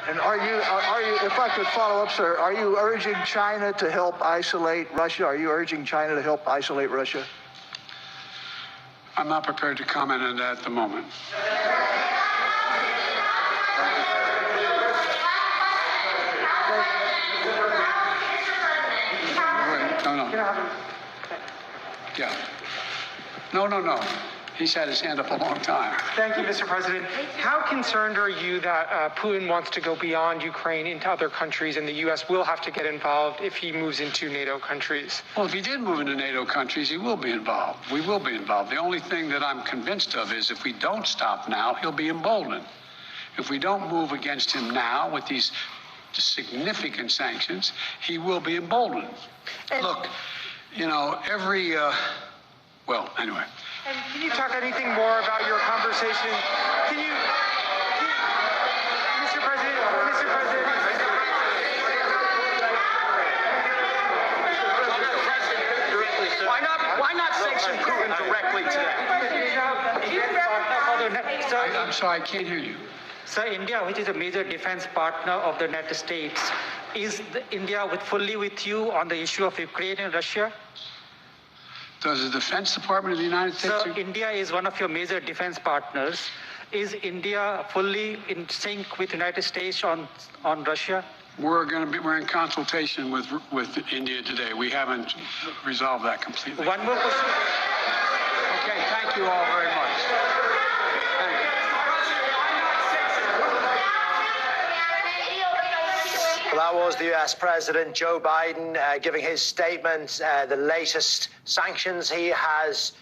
And are you, if I could follow up, sir, are you urging China to help isolate Russia? Are you urging China to help isolate Russia? I'm not prepared to comment on that at the moment. No. Yeah. No. He's had his hand up a long time. Thank you, Mr. President. How concerned are you that Putin wants to go beyond Ukraine into other countries, and the U.S. will have to get involved if he moves into NATO countries? Well, if he did move into NATO countries, he will be involved. We will be involved. The only thing that I'm convinced of is if we don't stop now, he'll be emboldened. If we don't move against him now with these significant sanctions, he will be emboldened. Look, you know, well, anyway. And can you talk anything more about your conversation? Mr. President, Why not sanction Putin directly today? I'm sorry, I can't hear you. Sir, India, which is a major defense partner of the United States, is India fully with you on the issue of Ukraine and Russia? Does the Defense Department of the United States... Sir, India is one of your major defense partners. Is India fully in sync with the United States on Russia? We're in consultation with India today. We haven't resolved that completely. One more question. Okay, thank you all very much. Thank you. Well, that was the US President Joe Biden giving his statement, the latest sanctions he has